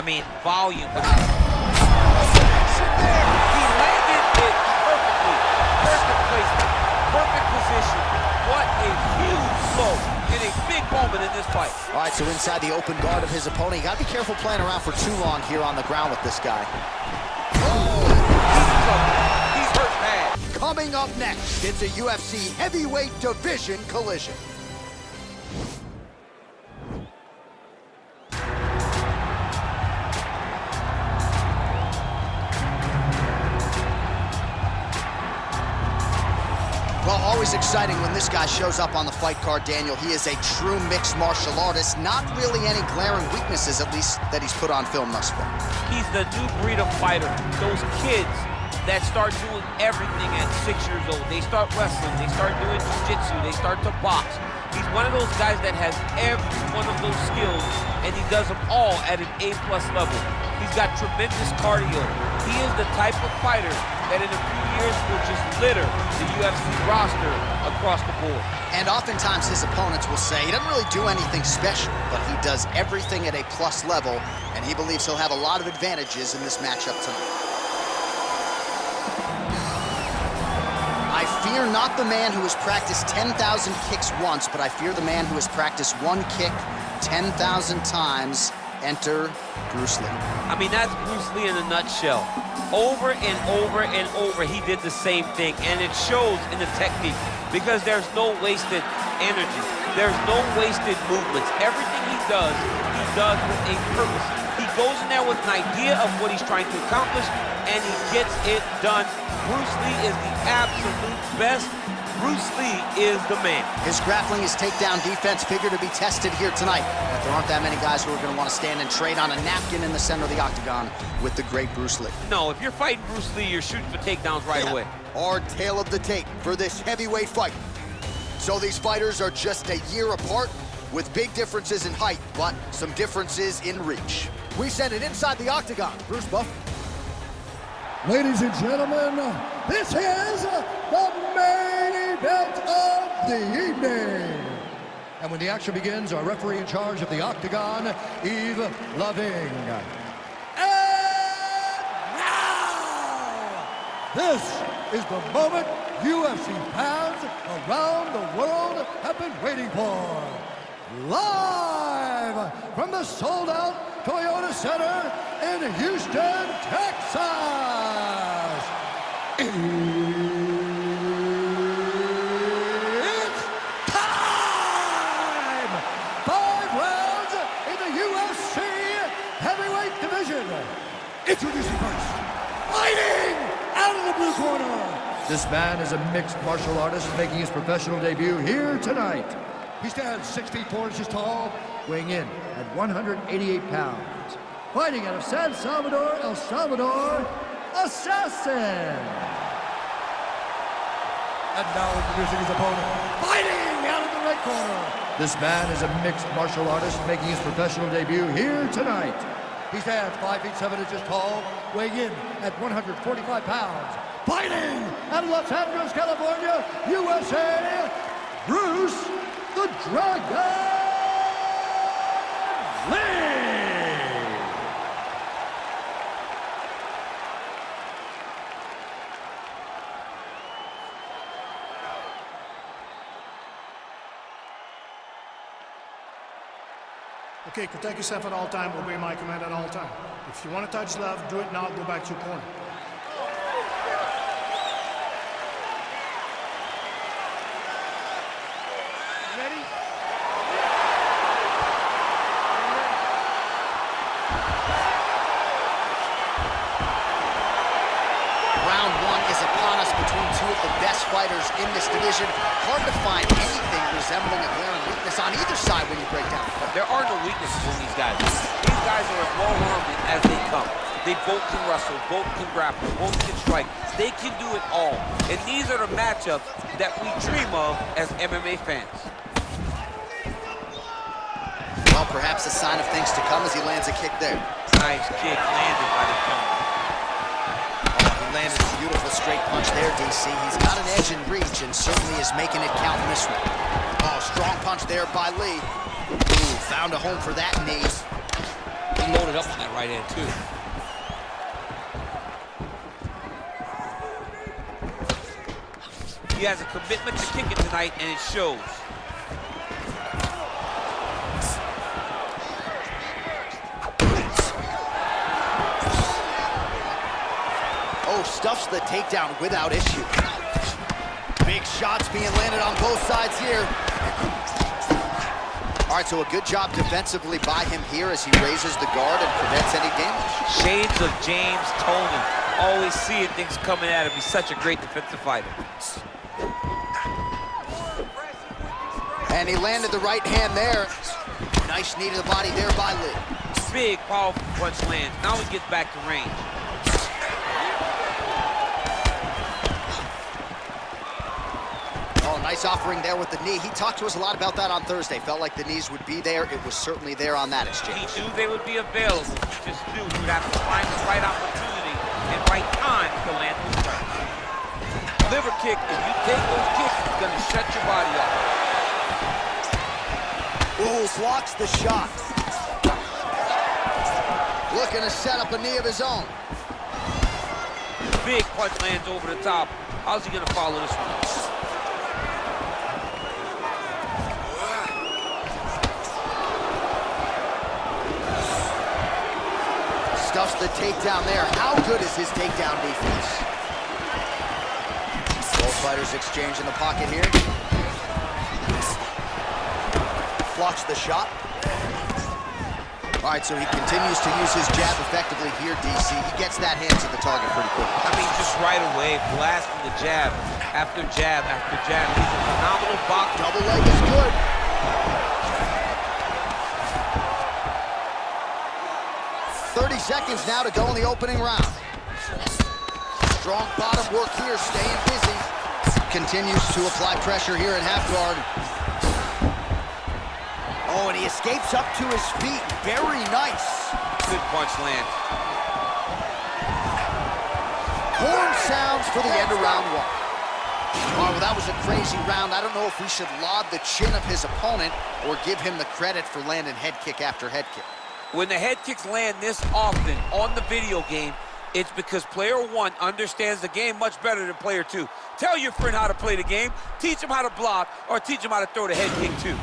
mean, volume. He landed it perfectly. Perfect placement, perfect position. What a huge blow in a big moment in this fight. All right, so inside the open guard of his opponent, you got to be careful playing around for too long here on the ground with this guy. He's hurt bad. Coming up next, it's a UFC heavyweight division collision. Well, always exciting when this guy shows up on the fight card, Daniel. He is a true mixed martial artist. Not really any glaring weaknesses, at least, that he's put on film thus far. He's the new breed of fighter. Those kids that start doing everything at 6 years old. They start wrestling, they start doing jiu-jitsu, they start to box. He's one of those guys that has every one of those skills, and he does them all at an A+ level. He's got tremendous cardio. He is the type of fighter that in a few years will just litter the UFC roster across the board. And oftentimes his opponents will say he doesn't really do anything special, but he does everything at a plus level, and he believes he'll have a lot of advantages in this matchup tonight. I fear not the man who has practiced 10,000 kicks once, but I fear the man who has practiced one kick 10,000 times. Enter Bruce Lee. I mean, that's Bruce Lee in a nutshell. Over and over and over, he did the same thing, and it shows in the technique because there's no wasted energy. There's no wasted movements. Everything he does with a purpose. He goes in there with an idea of what he's trying to accomplish, and he gets it done. Bruce Lee is the absolute best. Bruce Lee is the man. His grappling, his takedown defense figure to be tested here tonight. But there aren't that many guys who are going to want to stand and trade on a napkin in the center of the octagon with the great Bruce Lee. No, if you're fighting Bruce Lee, you're shooting for takedowns right away. Our tale of the tape for this heavyweight fight. So these fighters are just a year apart with big differences in height, but some differences in reach. We send it inside the octagon. Bruce Buff. Ladies and gentlemen, this is the main event of the evening. And when the action begins, our referee in charge of the octagon, Yves Loving. And now, this is the moment UFC fans around the world have been waiting for. Live from the sold-out Toyota Center in Houston, Texas. It's time! 5 rounds in the UFC heavyweight division. Introducing first, fighting out of the blue corner. This man is a mixed martial artist making his professional debut here tonight. He stands 6 feet 4 inches tall, weighing in at 188 pounds. Fighting out of San Salvador, El Salvador, Assassin. And now introducing his opponent, fighting out of the red corner. This man is a mixed martial artist making his professional debut here tonight. He stands 5 feet 7 inches tall, weighing in at 145 pounds. Fighting out of Los Angeles, California, USA, Bruce the Dragon Lee! Okay, protect yourself at all time, obey my command at all time. If you want to touch left, do it now, go back to your corner. Ready? Round 1 is upon us between two of the best fighters in this division. Hard to find anything resembling a glaring weakness on either side when you break down the fight. There are no weaknesses in these guys. These guys are as well-armed as they come. They both can wrestle, both can grapple, both can strike. They can do it all. And these are the matchups that we dream of as MMA fans. Well, perhaps a sign of things to come as he lands a kick there. Nice kick landed by the corner. He landed a beautiful straight punch there, DC. He's got an edge in reach and certainly is making it count in this one. Oh, strong punch there by Lee. Ooh, found a home for that knee. He He loaded up on that right hand, too. He has a commitment to kicking tonight, and it shows. Oh, stuffs the takedown without issue. Big shots being landed on both sides here. All right, so a good job defensively by him here as he raises the guard and prevents any damage. Shades of James Toney. Always seeing things coming at him. He's such a great defensive fighter. And he landed the right hand there. Nice knee to the body there by Lee. Big, powerful punch lands. Now he gets back to range. Oh, nice offering there with the knee. He talked to us a lot about that on Thursday. Felt like the knees would be there. It was certainly there on that exchange. He knew they would be available. He just knew he would have to find the right opportunity and right time to land those strikes. Liver kick, if you take those kicks, it's going to shut your body off. Ooh, blocks the shot. Looking to set up a knee of his own. Big punch lands over the top. How's he gonna follow this one? Stuffs the takedown there. How good is his takedown defense? Both fighters exchange in the pocket here. Blocks the shot. All right, so he continues to use his jab effectively here, DC. He gets that hand to the target pretty quick. I mean, just right away, blasting the jab after jab after jab. He's a phenomenal boxer. Double leg is good. "30 seconds now to go in the opening round. Strong bottom work here, staying busy. Continues to apply pressure here in half guard. Oh, and he escapes up to his feet. Very nice. Good punch land. Horn sounds for the end of round one. Oh, well, that was a crazy round. I don't know if we should laud the chin of his opponent or give him the credit for landing head kick after head kick. When the head kicks land this often on the video game, it's because player one understands the game much better than player two. Tell your friend how to play the game, teach him how to block, or teach him how to throw the head kick too.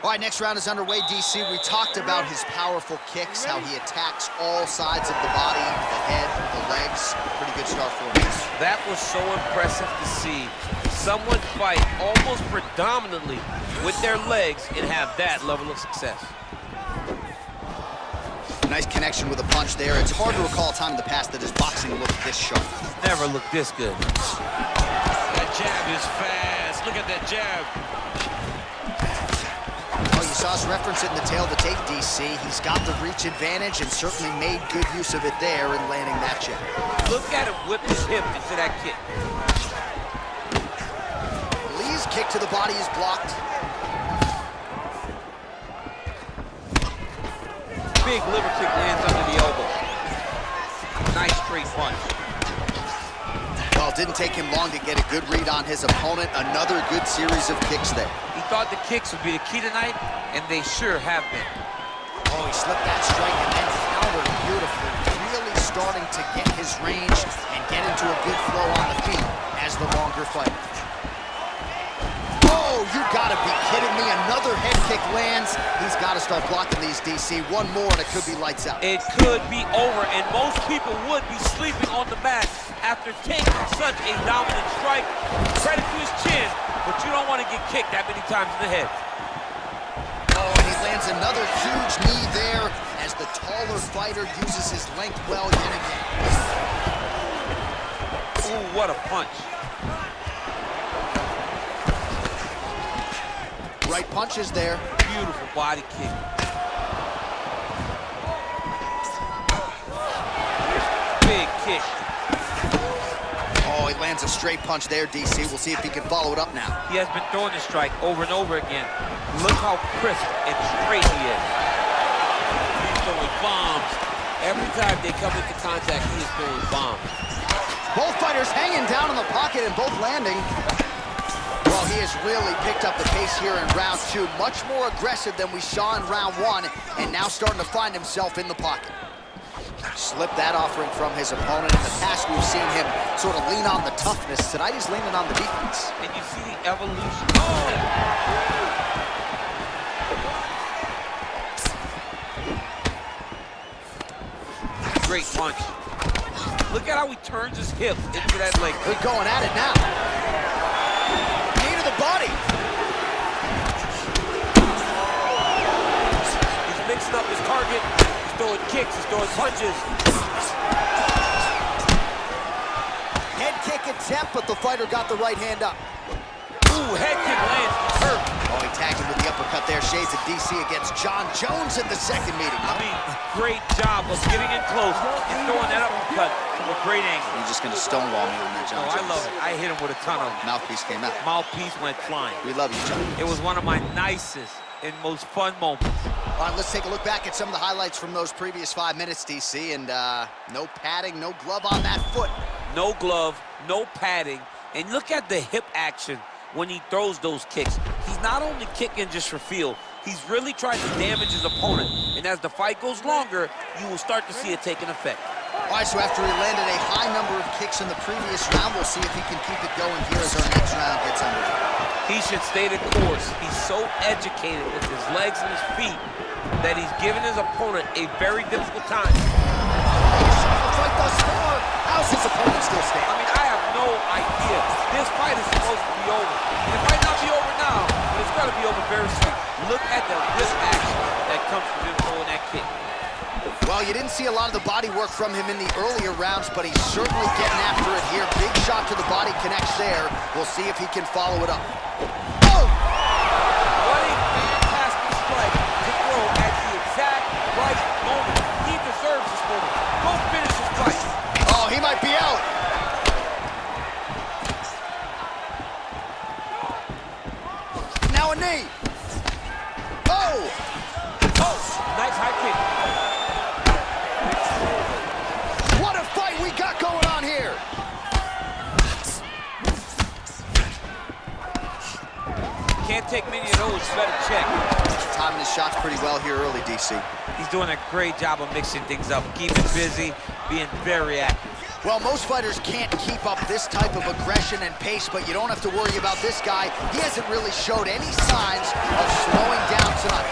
All right, next round is underway, DC. We talked about his powerful kicks, how he attacks all sides of the body, the head, the legs. Pretty good start for him. That was so impressive to see. Someone fight almost predominantly with their legs and have that level of success. Nice connection with a punch there. It's hard to recall a time in the past that his boxing looked this sharp. Never looked this good. That jab is fast. Look at that jab. Oh, you saw us reference it in the tail of the tape, DC. He's got the reach advantage and certainly made good use of it there in landing that jab. Look at him whip his hip into that kick. Lee's kick to the body is blocked. Big liver kick lands under the elbow. Nice straight punch. Well, it didn't take him long to get a good read on his opponent. Another good series of kicks there. He thought the kicks would be the key tonight, and they sure have been. Oh, he slipped that strike and then countered beautifully. Really starting to get his range and get into a good flow on the feet as the longer fighter. Oh, you gotta be kidding me. Another head kick lands. He's gotta start blocking these, DC. One more and it could be lights out. It could be over, and most people would be sleeping on the mat after taking such a dominant strike. Credit to his chin, but you don't want to get kicked that many times in the head. Oh, and he lands another huge knee there as the taller fighter uses his length well yet again. Ooh, what a punch. Right punches there. Beautiful body kick. Big kick. Oh, he lands a straight punch there, DC. We'll see if he can follow it up now. He has been throwing the strike over and over again. Look how crisp and straight he is. He's throwing bombs. Every time they come into contact, he is throwing bombs. Both fighters hanging down in the pocket and both landing. Well, he has really picked up the pace here in round 2. Much more aggressive than we saw in round 1, and now starting to find himself in the pocket. Slipped that offering from his opponent. In the past, we've seen him sort of lean on the toughness. Tonight, he's leaning on the defense. And you see the evolution. Oh! Great punch. Look at how he turns his hip into that leg. They're going at it now. Knee to the body. He's mixing up his target. He's throwing kicks. He's throwing punches. Head kick attempt, but the fighter got the right hand up. Ooh, head kick lands. He's hurt. Oh, he tagged him with the uppercut there. Shades of DC against John Jones in the second meeting. I mean, great job of getting in close and throwing that uppercut from a great angle. You're just going to stonewall me on that, John Jones. I love it. I hit him with a ton of them. Mouthpiece came out. Mouthpiece went flying. We love you, John. It was one of my nicest and most fun moments. All right, let's take a look back at some of the highlights from those previous 5 minutes, DC. And no padding, no glove on that foot. No glove, no padding. And look at the hip action when he throws those kicks. He's not only kicking just for feel, he's really trying to damage his opponent. And as the fight goes longer, you will start to see it taking effect. All right, so after he landed a high number of kicks in the previous round, we'll see if he can keep it going here as our next round gets underway. He should stay the course. He's so educated with his legs and his feet that he's giving his opponent a very difficult time. Fight thus far. How's his opponent still standing? I mean, I have no idea. This fight is supposed to be over. It might not be over now, but it's got to be over very soon. Look at the wrist action that comes from him throwing that kick. Well, you didn't see a lot of the body work from him in the earlier rounds, but he's certainly getting after it here. Big shot to the body connects there. We'll see if he can follow it up. Oh! What a fantastic strike to throw at the exact right moment. He deserves this moment. Go finish this fight. Oh, he might be out. Now a knee. Oh! Oh, nice high kick. What a fight we got going on here. Can't take many of those. You better check. Timing his shots pretty well here early, DC. He's doing a great job of mixing things up, keeping busy, being very active. Well, most fighters can't keep up this type of aggression and pace, but you don't have to worry about this guy. He hasn't really showed any signs of slowing down tonight.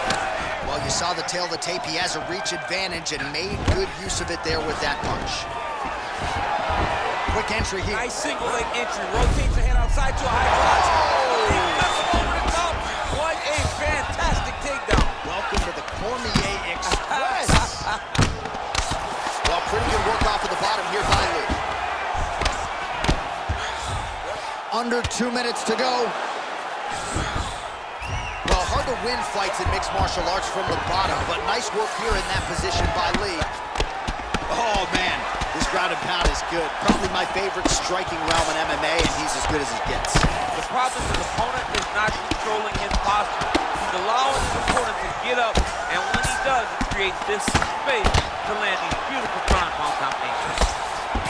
Well, you saw the tail of the tape. He has a reach advantage and made good use of it there with that punch. Quick entry here. Nice single leg entry, rotates the head outside to a high crotch. He flips over the top. What a fantastic takedown. Welcome to the Cormier Express. Well, pretty good work off of the bottom here by Lee. Under 2 minutes to go. Well, hard to win fights in mixed martial arts from the bottom, but nice work here in that position by Lee. Oh, man, this ground and pound is good. Probably my favorite striking realm in MMA, and he's as good as it gets. The problem is his opponent is not controlling his posture. He's allowing his opponent to get up, and when he does, it creates this space to land these beautiful ground-pound combinations.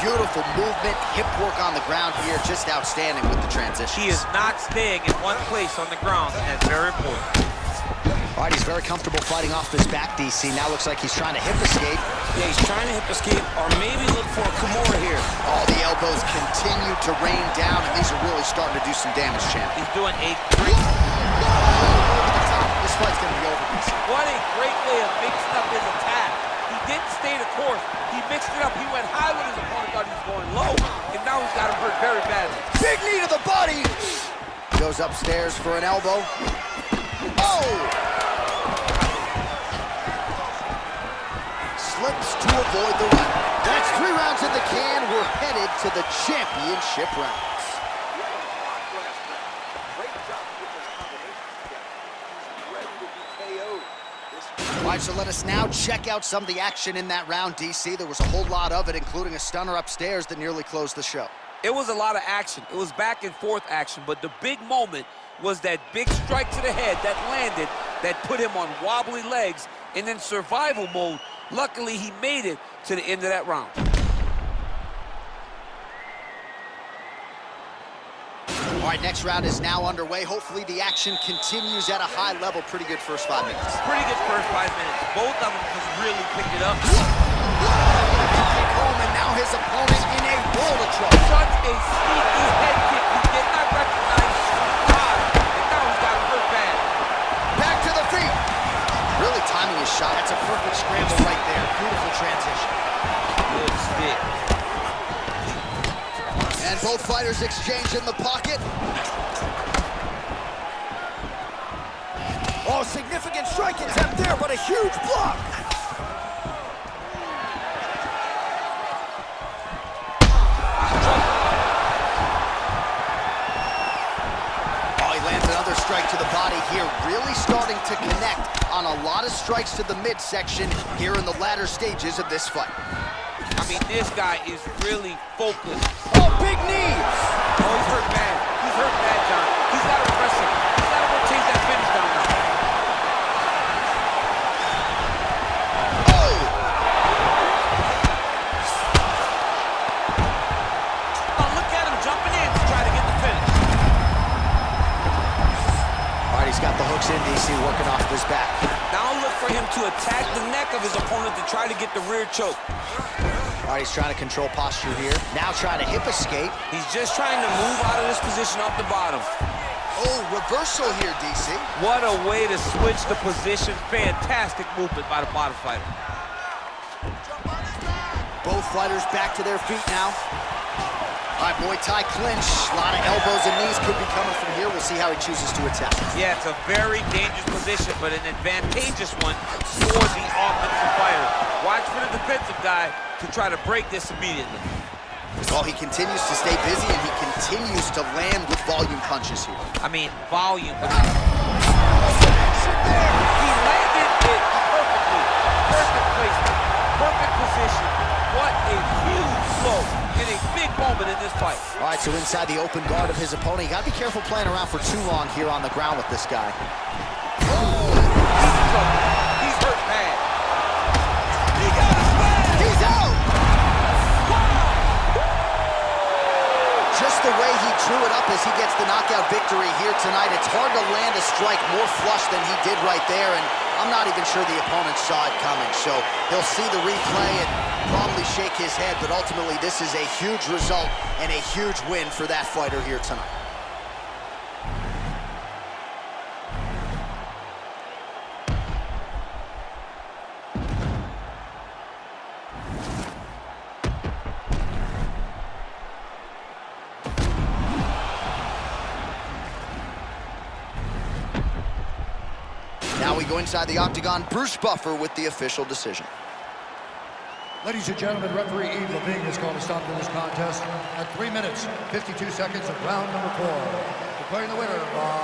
Beautiful movement, hip work on the ground here, just outstanding with the transition. He is not staying in one place on the ground, and that's very important. All right, he's very comfortable fighting off this back, DC. Now looks like he's trying to hip escape. Yeah, he's trying to hip escape, or maybe look for a Kimura here. All the elbows continue to rain down, and these are really starting to do some damage, champ. He's doing a great... This fight's gonna be over, DC. What a great way of mixing up his attack. He didn't stay the course. He mixed it up. He went high when his opponent thought he was going low, and now he's got him hurt very badly. Big knee to the body. Goes upstairs for an elbow. Oh! Slips to avoid the run. That's 3 rounds in the can. We're headed to the championship rounds. All right, so let us now check out some of the action in that round, DC. There was a whole lot of it, including a stunner upstairs that nearly closed the show. It was a lot of action. It was back and forth action, but the big moment was that big strike to the head that landed, that put him on wobbly legs, and in survival mode, luckily he made it to the end of that round. All right, next round is now underway. Hopefully the action continues at a high level. Pretty good first 5 minutes. Pretty good first 5 minutes. Both of them just really picked it up. Home, and now his opponent in a world of trouble. Such a sneaky head kick. He did not recognize God. And now he's got him hurt bad. Back to the feet. Really timing his shot. That's a perfect scramble right there. Beautiful transition. Good stick. And both fighters exchange in the pocket. Oh, significant strike attempt there, but a huge block. Oh, he lands another strike to the body here, really starting to connect on a lot of strikes to the midsection here in the latter stages of this fight. I mean, this guy is really focused. Oh, big knees! Oh, he's hurt bad. He's hurt bad, John. He's got to press him. He's got to go chase that finish down now. Oh! Oh, look at him jumping in to try to get the finish. All right, he's got the hooks in, DC, working off his back. Now look for him to attack the neck of his opponent to try to get the rear choke. All right, he's trying to control posture here. Now trying to hip escape. He's just trying to move out of this position off the bottom. Oh, reversal here, DC. What a way to switch the position. Fantastic movement by the bottom fighter. Both fighters back to their feet now. All right, Muay Thai clinch. A lot of elbows and knees could be coming from here. We'll see how he chooses to attack. Yeah, it's a very dangerous position, but an advantageous one for the offensive fighter. Watch for the defensive guy to try to break this immediately. Well, he continues to stay busy, and he continues to land with volume punches here. I mean, volume. He landed it perfectly. Perfect placement. Perfect position. What a huge blow in a big moment in this fight. All right, so inside the open guard of his opponent. You got to be careful playing around for too long here on the ground with this guy. Oh, he's in trouble. He's hurt bad. He got his back. He's out! Just the way he drew it up as he gets the knockout victory here tonight. It's hard to land a strike more flush than he did right there, and I'm not even sure the opponent saw it coming. So he'll see the replay and probably shake his head, but ultimately this is a huge result and a huge win for that fighter here tonight. Now we go inside the octagon. Bruce Buffer with the official decision. Ladies and gentlemen, referee Eve Levine has called a stop to this contest at 3 minutes, 52 seconds of round number 4. Declaring the winner by